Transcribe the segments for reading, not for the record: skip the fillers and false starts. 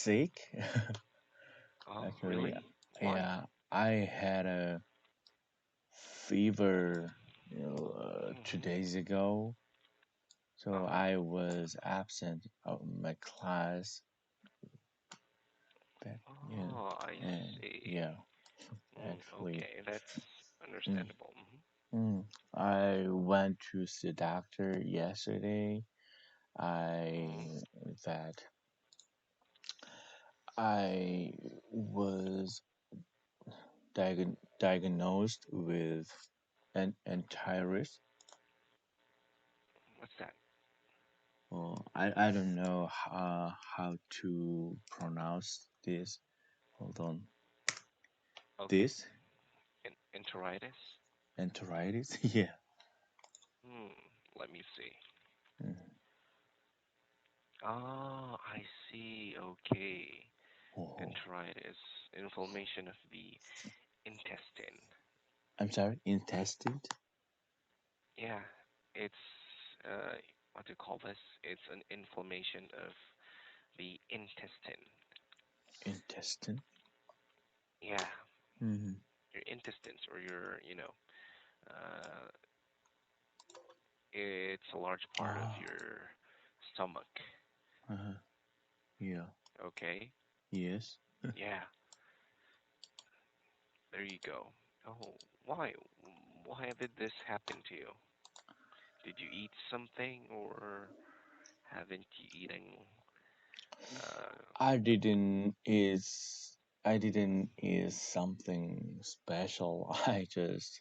sick. Oh, Actually, really? Why? yeah, I had a fever, 2 days ago. So Uh-huh. I was absent of my class. But, yeah, Oh, I and see. yeah, actually, Okay, that's mm, understandable. mm, I went to see doctor yesterday. I Mm-hmm. that I was diagnosed with an antivirus. What's that? I don't know how to pronounce this. Hold on. Okay. This Enteritis? enteritis? Yeah. Hmm, let me see. Mhm. Ah, I see. Okay. Oh, Enteritis, inflammation of the intestine. I'm sorry. Intestine? Yeah, it's what do you call this? It's an inflammation of the intestine. Intestine? Yeah, Mm-hmm. your intestines or your uh, it's a large part of Ah, your stomach. uh-huh. Yeah. Okay. Yes. Yeah, there you go. Oh, why? Why did this happen to you? Did you eat something or haven't you eaten? Uh, I didn't is I didn't is something special. I just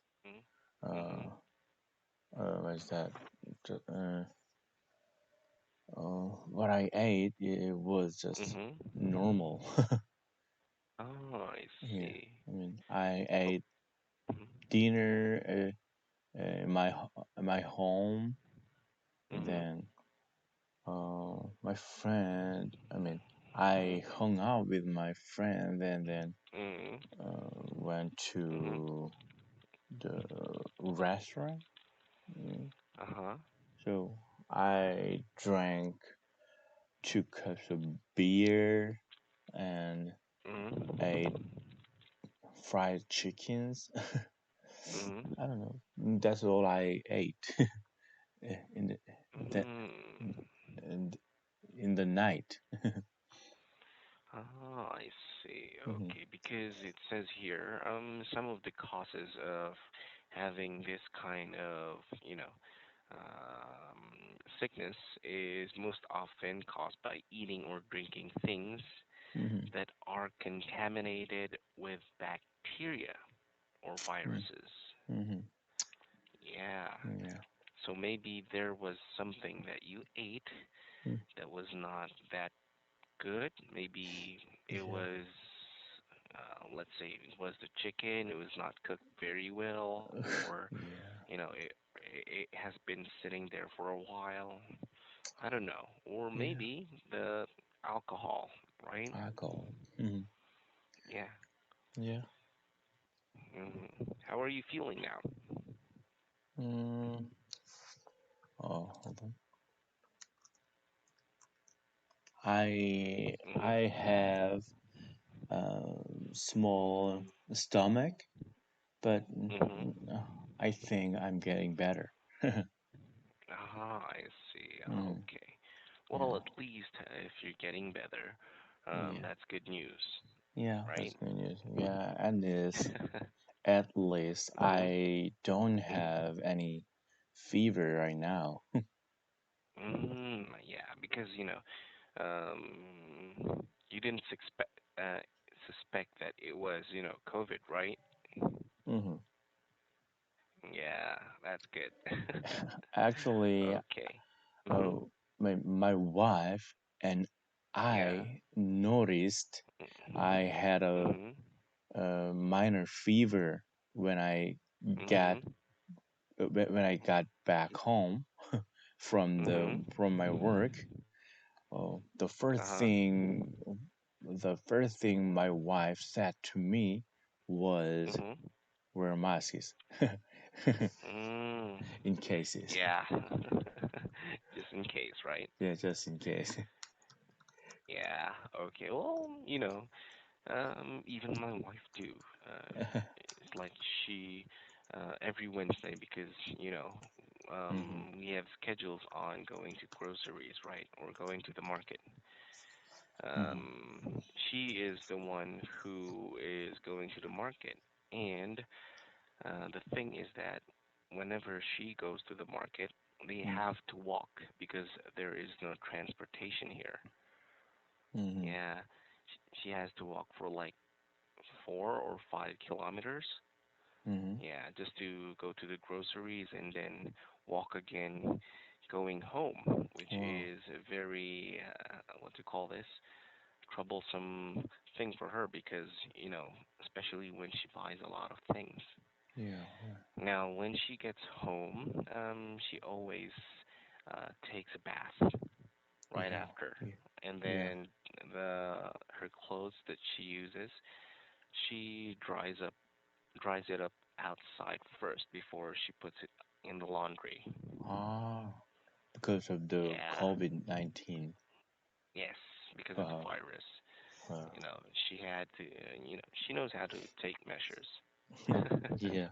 uh mm-hmm. what's that? Uh, what I ate it was just Mm-hmm. normal. Oh, I Yeah, see. I mean I Oh, ate mhm, dinner in my home, and mhm, then my friend. I mean I hung out with my friend, and then mhm, went mhm. to the restaurant. Mm, Uh-huh. So I drank 2 cups of beer and ate Mhm. fried chickens. Mhm. I don't know. That's all I ate in the that Mm. in, in the night. Oh, I see. Hmm. Okay, because it says here, some of the causes of having this kind of, sickness is most often caused by eating or drinking things Hmm. that are contaminated with bacteria or viruses. Hmm. Yeah. Yeah. So maybe there was something that you ate Mm. that was not that good. Maybe it Yeah. was, let's say, it was the chicken. It was not cooked very well, or Yeah. it has been sitting there for a while. I don't know, or Yeah. maybe the alcohol, right? Alcohol. Hmm. Yeah. Yeah. How are you feeling now? Mm. Hold on. I Mm-hmm. have small stomach, but Mm-hmm. I think I'm getting better. Ah, I see. Mm, Okay. yeah, Well, at least if you're getting better, yeah, that's good news, yeah. That's right? good news. Yeah, and this at least Mhm. I don't have any fever right now. Yeah, because you didn't suspect that it was COVID, right? Hmm. Yeah, that's good. Actually, Okay. Mhm. oh, my wife and Yeah. I noticed I Mhm. had Mhm. a minor fever when I got Mhm. when I got back home Mhm. from my work. The first Uh-huh. thing my wife said to me was, Mhm. "Wear masks Mm. in cases." Yeah. Just in case, right? Yeah, just in case. Yeah. Okay. Well, even my wife too. It's like she every Wednesday because Mm-hmm. we have schedules on going to groceries, right, or going to the market. Mm-hmm. She is the one who is going to the market, and the thing is that whenever she goes to the market, they have to walk because there is no transportation here. Mm-hmm. Yeah, she has to walk for like 4 or 5 kilometers. Mm-hmm. Yeah, just to go to the groceries and then walk again going home, which Wow. is a very, what to call this, troublesome thing for her because, especially when she buys a lot of things. Yeah. Right. Now, when she gets home, she always takes a bath right Yeah. after, Yeah. and Yeah. then her clothes that she uses, she dries it up outside first before she puts it in the laundry. Ah, because of the Yeah, COVID-19. yes, because of the Wow. virus. Wow. You know, she had to, she knows how to take measures. Yeah.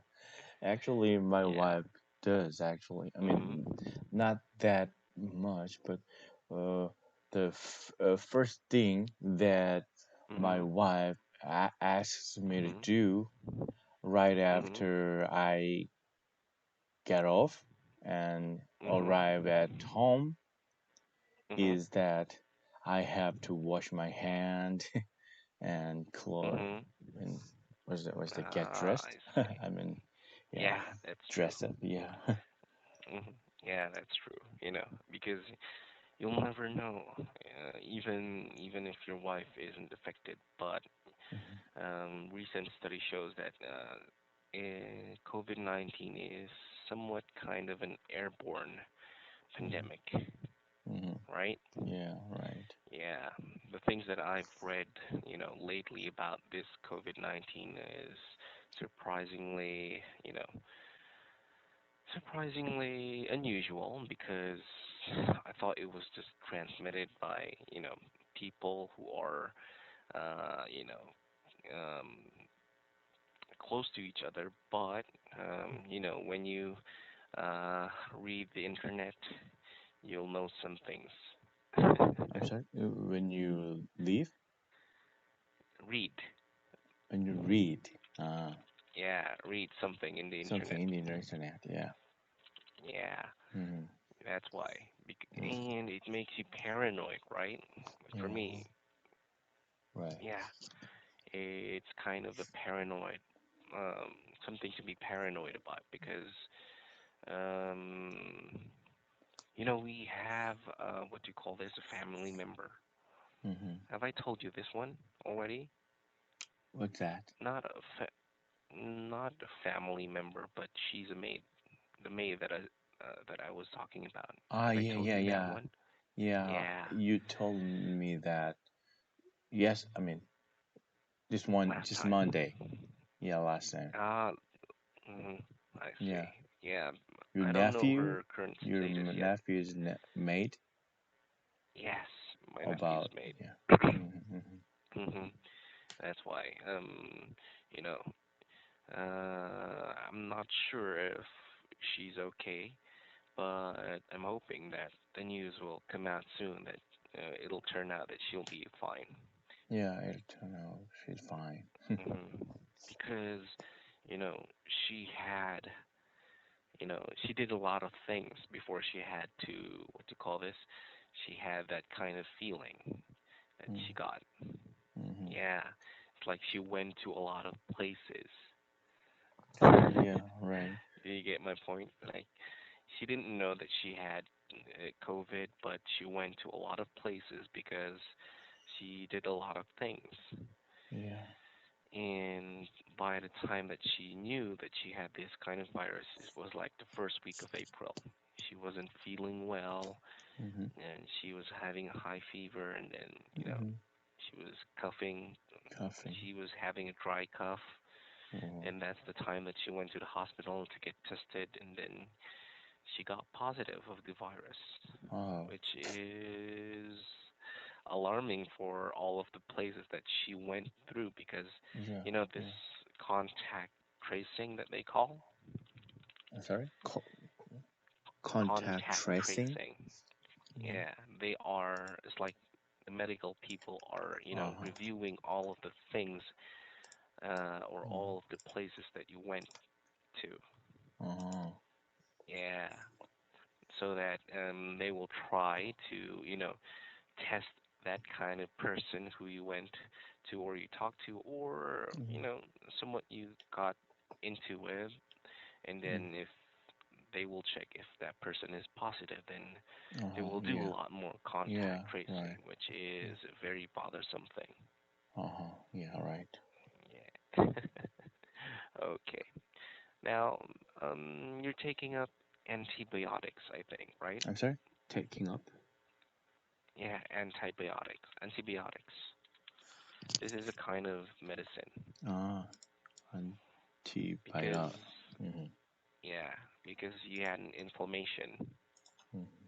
Actually, my Yeah. wife does actually. I mean, Mhm. not that much, but uh, the first thing that my Mhm. wife asks me to Mhm. do right Mhm. after I get off and Mhm. arrive at home Mhm. is that I have to wash my hand and Mhm. and was that get Ah, I dressed? see. I mean, yeah, Yeah, that's dress true. up. Yeah. Mhm. Yeah, that's true. Because you'll never know, even if your wife isn't affected. But Mhm, recent study shows that COVID-19 is somewhat kind of an airborne mhm, pandemic, mhm. right? Yeah. Right. Yeah, the things that I've read, lately about this COVID-19 is surprisingly, surprisingly unusual because I thought it was just transmitted by, people who are, uh, you know, um, close to each other. But, when you uh, read the internet, you'll know some things. I'm sorry. When you leave, Read. when you read Yeah, read something in the something internet. in the internet, yeah. Yeah, Hmm. that's why. And it makes you paranoid, right? For Yeah. me, Right. yeah, it's kind of a paranoid, um, something to be paranoid about because, um, we have, what do you call this, a family member. Hmm. Have I told you this one already? What's that? Not a family member, but she's a maid. The maid that I was talking about. Ah, Have I yeah, told yeah, you that yeah, one? yeah. Yeah, You told me that. Yes, I mean last just time. Monday. Yeah, last time. Ah, mhm, I see. Yeah. Yeah, Your I don't know nephew, her current your status yet. nephew's maid Yes, my nephew's about maid. yeah. Hmm. Hmm. That's why. You know, I'm not sure if she's okay, but I'm hoping that the news will come out soon that it'll turn out that she'll be fine. Yeah, I don't know. She's fine. Hmm. Because, you know, she had, she did a lot of things before she had to, what to call this? She had that kind of feeling that she got. Mm-hmm. Yeah, it's like she went to a lot of places. Yeah, right. Do you get my point? Like, she didn't know that she had COVID, but she went to a lot of places because she did a lot of things. Yeah. And by the time that she knew that she had this kind of virus, it was like the first week of April. She wasn't feeling well, Mm-hmm. and she was having a high fever, and then, Mm-hmm. she was coughing. Coughing. She was having a dry cough, Oh, and that's the time that she went to the hospital to get tested, and then she got positive of the virus, oh, which is alarming for all of the places that she went through because, Yeah. this Yeah. contact tracing that they call I'm sorry. Contact contact tracing. tracing. Mm. Yeah, they are. It's like the medical people are, Uh huh. reviewing all of the things or Mm. all of the places that you went to. Uh-huh. Yeah, so that they will try to, test that kind of person who you went to or you talked to or, Mm. somewhat you got into with. And Mm. then if they will check if that person is positive, then they Uh-huh. will do a Yeah. lot more Yeah. contact tracing, Right. which is a very bothersome thing. Uh-huh. Yeah. Right. Yeah. Okay. Now, you're taking up antibiotics, I think, right? I'm sorry. Taking up. Yeah, antibiotics. Antibiotics. This is a kind of medicine Ah. because, Antibiotic. Mm-hmm. yeah, because you had an inflammation. Mm-hmm.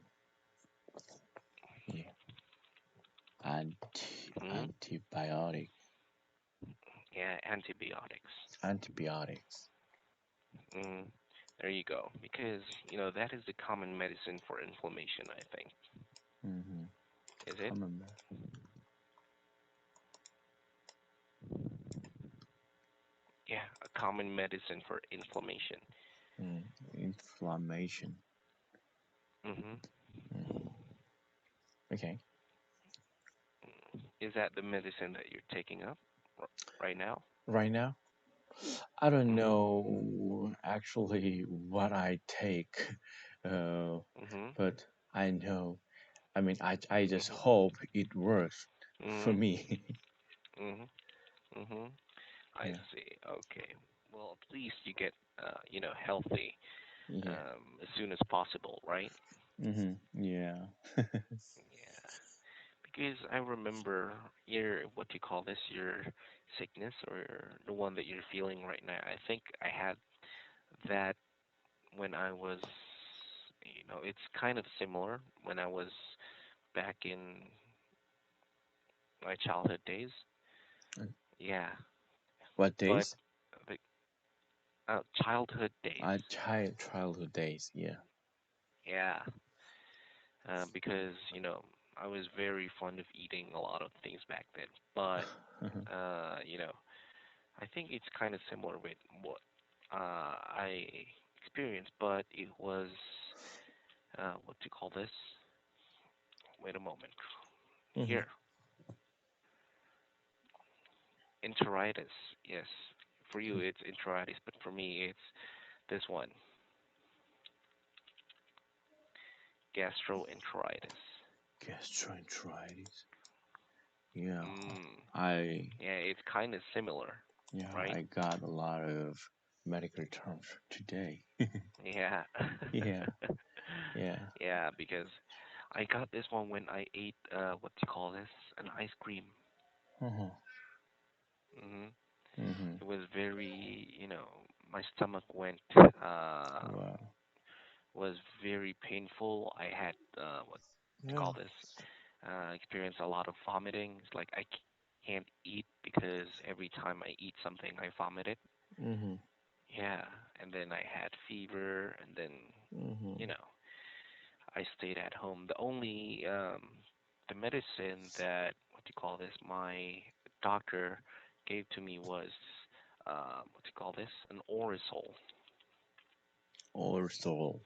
Yeah. Hmm. Antibiotic. Yeah, antibiotics. Antibiotics. Mm, there you go. Because, that is the common medicine for inflammation, I think. Mm-hmm. Is it? Common. Yeah, a common medicine for inflammation. Mm. Inflammation. Hmm. Mm-hmm. Okay. Is that the medicine that you're taking up right now? Right now, I don't Hmm. know actually what I take, uh, Hmm. but I know. I mean, I just Hmm. hope it works for Hmm. me. Hmm. Hmm. I Yeah. see. Okay. Well, at least you get, healthy Yeah. as soon as possible, right? Mm-hmm. Yeah. Yeah. Because I remember your, what do you call this, your sickness or the one that you're feeling right now. I think I had that when I was, it's kind of similar when I was back in my childhood days. Yeah, What but days? the childhood days. Childhood days. Yeah. Yeah, because I was very fond of eating a lot of things back then. But I think it's kind of similar with what I experienced, but it was what do you call this? Wait a moment. Mm-hmm. Here, enteritis. Yes, for you it's enteritis, but for me it's this one, gastroenteritis. Gastroenteritis. Yeah. Mm, I yeah, it's kind of similar, yeah, right? I got a lot of medical terms today. Yeah. Yeah. Yeah. Yeah, because I got this one when I ate what do you call this? An ice cream. Uh-huh. Hmm. Mm-hmm. It was very, my stomach went Wow. was very painful. I had what to Yeah. call this? Experienced a lot of vomiting. It's like I can't eat because every time I eat something, I vomit it. Mm-hmm. Yeah, and then I had fever, and then Mm-hmm. you know I stayed at home. The medicine that what do you call this? My doctor gave to me was what do you call this? An Orisol. Or soul.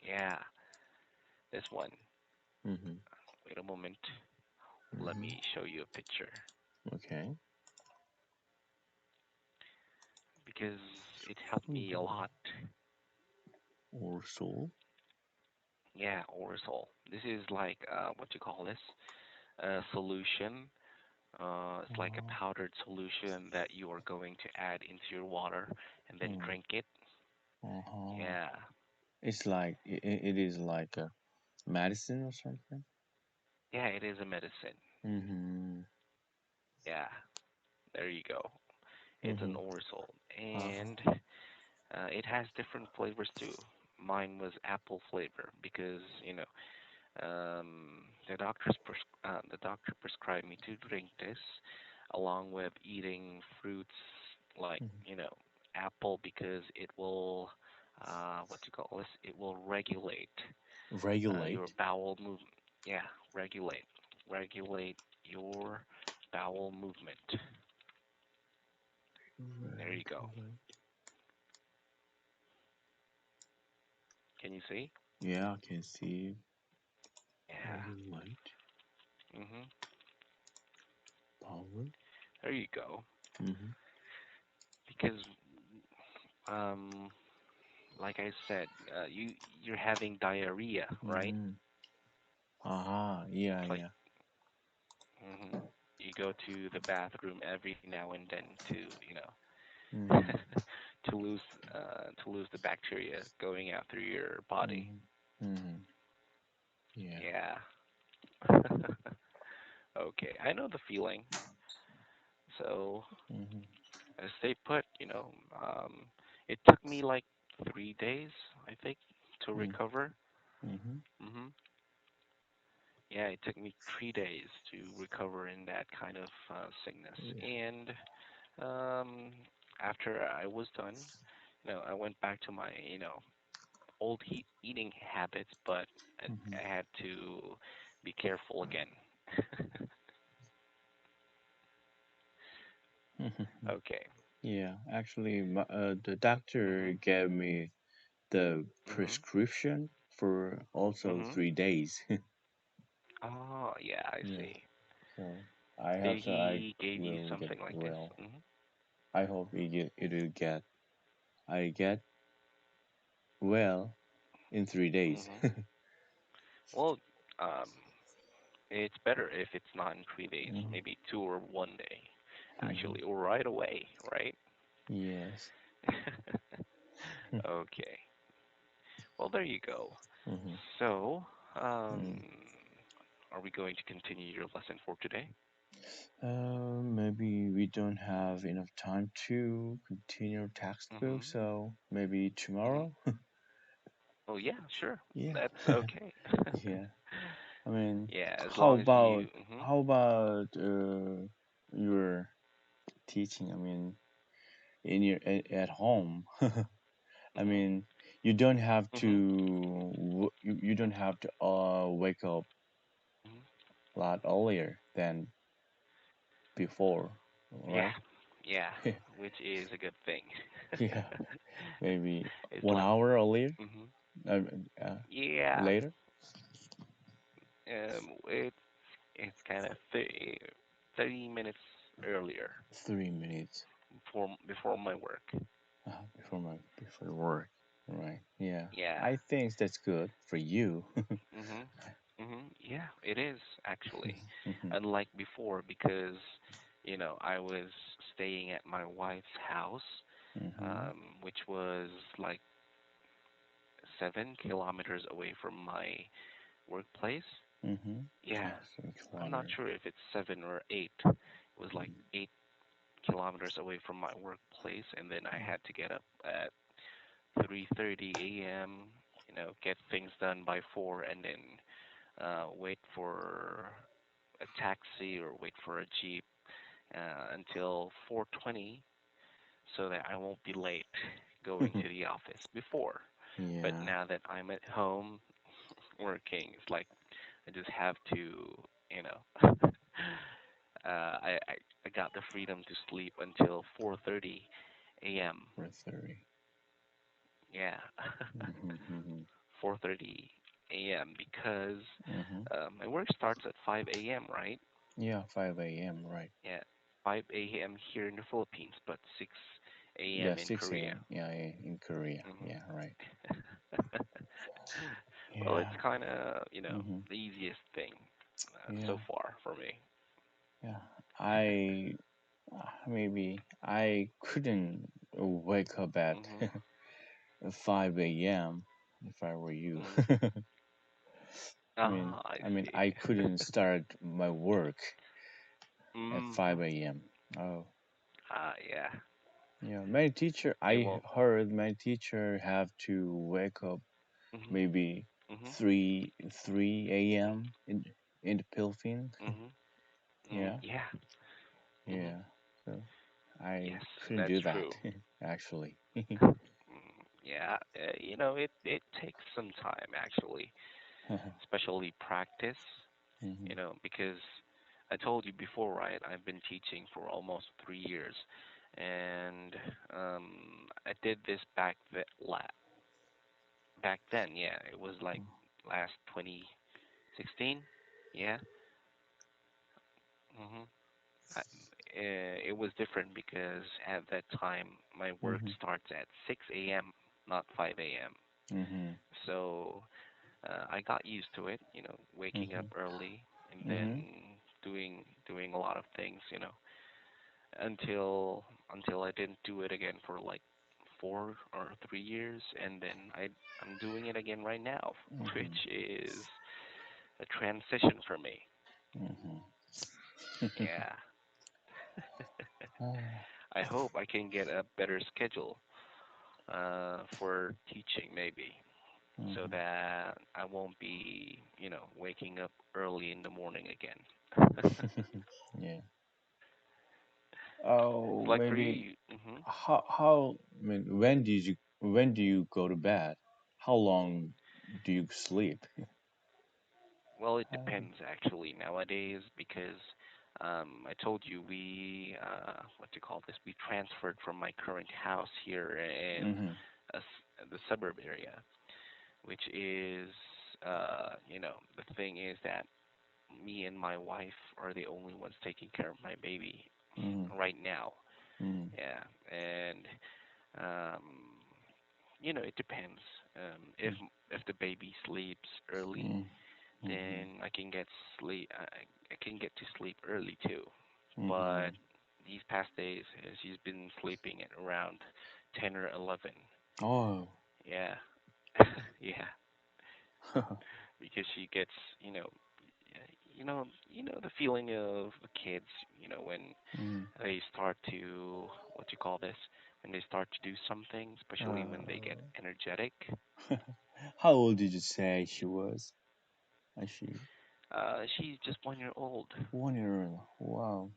Yeah, this one. Mm-hmm. Wait a moment. Let Mm-hmm. me show you a picture Okay. because it helped me a lot. Or soul. Yeah, Orisol. This is like what do you call this? A solution. It's like a Uh-huh. powdered solution that you are going to add into your water and then Mm. drink it. Uh-huh. Yeah, It's like it is like a medicine or something. yeah, it is a medicine. Mm-hmm. Yeah, there you go. It's an Mm-hmm. Orisol, Uh-huh. and it has different flavors too. Mine was apple flavor because The doctor prescribed me to drink this, along with eating fruits like Mhm. apple because it will what you call this? It will regulate your Regulate. bowel movement. Yeah, regulate regulate your bowel movement. There you go. Regulate. Can you see? Yeah, I can see. Yeah. Regulate. Mhm. Power. There you go. Mhm. Because um, like I said, you're having diarrhea, right? Mhm. Aha. Yeah, It's like yeah. hmm you go to the bathroom every now and then Mhm. to lose the bacteria going out through your body. Mhm. Mhm. Yeah. Yeah. Okay, I know the feeling. So Mhm. stay put. It took me like 3 days, I think, to Mhm. recover. Mhm. hmm Yeah, it took me 3 days to recover in that kind of sickness. Yeah. And um, after I was done, I went back to my, old eating habits, but Mhm. I had to be careful again. Mhm. Okay. Yeah, actually, the Mhm. doctor gave me the Mhm. prescription for also Mhm. 3 days. Oh, yeah, I Yeah, see. so I Did hope so I he gave you will get something like this? well. Mhm. I hope it will get I get well in 3 days. Mhm. Well, um, it's better if it's not in 3 days, Mhm. maybe 2 or 1 day, Mhm. actually, or right away, right? Yes. Okay. Well, there you go. Mhm. So, um, Mm. are we going to continue your lesson for today? Maybe we don't have enough time to continue textbook, Mhm. so maybe Mhm. tomorrow. Oh yeah, sure. Yeah. That's okay. Yeah. I mean, Yeah, as how long as about you. Mhm. how about your teaching? I mean, in your at home. I Mhm. mean, you don't have Mhm. to you don't have to wake up Mhm. a lot earlier than before, Yeah. right? Yeah, which is a good thing. Yeah, maybe It's one like. hour earlier, Mhm. uh, Yeah. later, It's kind of 30 minutes earlier 3 minutes before my work. before work, right? Yeah, Yeah. I think that's good for you. Mhm. Yeah, it is actually. Mhm. Unlike before, because I was staying at my wife's house, Mhm. which was like 7 kilometers away from my workplace. Mhm. Yeah, Yeah, some I'm not kilometer. sure if it's 7 or 8. It was like 8 kilometers away from my workplace, and then I Mm. had to get up at 3:30 a.m. Get things done by 4, and then wait for a taxi or wait for a jeep until 4:20 so that I won't be late going to the office before. But Yeah, now that I'm at home working, it's like I just have to, you know, I got the freedom to sleep until 4:30 a.m. for 30. Yeah, Mhm. 4:30 a.m. because Mhm. my work starts at 5 a.m. Right? Yeah, 5 a.m. Right. Yeah, 5 a.m. here in the Philippines, but 6 Yeah, a.m. in 6 Korea. a.m. Yeah, in Korea. hmm Yeah, right. Well, it's Yeah. kind of, Mhm. the easiest thing so Yeah. far for me. Yeah. I maybe I couldn't wake up at hmm 5 a.m. if I were you. hmm I mean, I I see. couldn't start my work at hmm 5 a.m. Oh, Yeah, yeah. Many teacher it I won't. heard many teacher have to wake up hmm maybe Mhm. 3 a.m. in the Philippines. Mhm. Mm, Yeah, yeah. Mhm. yeah. So I Yes, couldn't that's do that true. actually. Yeah, it takes some time actually, especially practice, Mhm, because I told you before, right? I've been teaching for almost 3 years, and I did this back then. Yeah, it was like last 2016. Yeah. Mhm. I, it was different because at that time my work mhm, starts at 6 a.m., not 5 a.m. mhm, So I got used to it, waking up mhm, early and then mhm, doing a lot of things, until I didn't do it again for like 4 or 3 years, and then I'm doing it again right now, mhm, which is a transition for me. mhm. Yeah. Ah, I hope I can get a better schedule for teaching maybe, so mhm. that I won't be, waking up early in the morning again. Yeah. It's Oh, like for maybe you. how I mean when do you go to bed? How long do you sleep? Well, it How? depends actually nowadays because I told you what do you call this? We transferred from my current house here in Mhm. the suburb area, which is, the thing is that me and my wife are the only ones taking care of my baby Mhm. right now. Mhm. Yeah, and um, it depends. If the baby sleeps early, Mhm. Mhm. then I can get to sleep early too. But Mhm. these past days, she's been sleeping at around 10 or 11. Oh. Yeah, yeah, because she gets, you know, the feeling of the kids, when Mhm. they start to, what do you call this? When they start to do something, especially when they get Uh, energetic. how old did you say she was? She She's just 1 year old. 1 year old. Wow.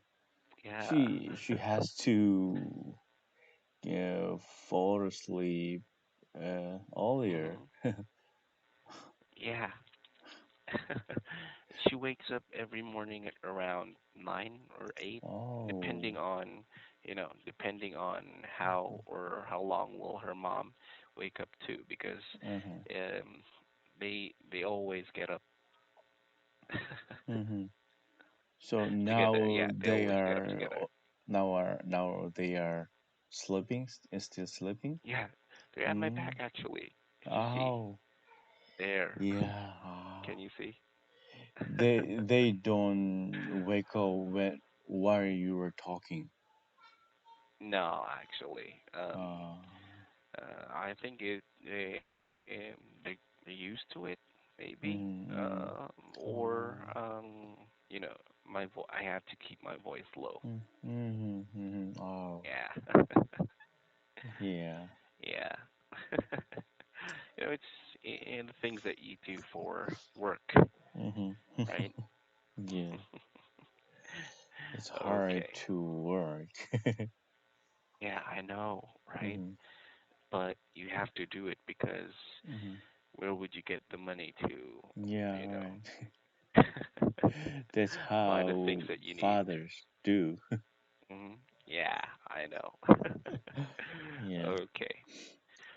Yeah. She has to fall asleep earlier. Mhm. Yeah. She wakes up every morning at around 9 or 8, Oh. depending on how long will her mom wake up too, because Uh-huh. um they always get up Hmm. So together. Yeah, now they they always get up are together. now they are sleeping, still sleeping. Yeah, they're at my Mm. back actually. If you see Oh, there, yeah. can you see? They don't wake up when while you were talking. No, actually. Uh, I think they're used to it, maybe, mm-hmm, or I have to keep my voice low. mm-hmm, mm-hmm. Oh, Yeah, yeah. yeah. It's in the things that you do for work, Mm-hmm. right? Yeah, it's hard Okay. to work. Yeah, I know, right? Mm-hmm, But you have to do it because mm-hmm. where would you get the money to, Yeah, you right. know, That's buy the how things that you need? fathers do. Yeah, I know. Yeah. Okay.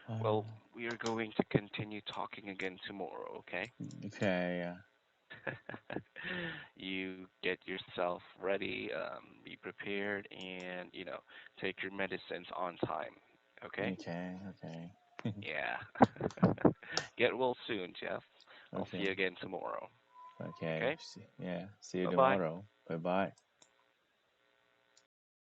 Uh, Well, we are going to continue talking again tomorrow, okay? okay. You get yourself ready, be prepared, and, take your medicines on time, okay? Okay. Okay. Yeah. Get well soon, Jeff. I'll see Okay. you again tomorrow, Okay. okay? See, yeah. See you Bye bye. tomorrow. Bye bye.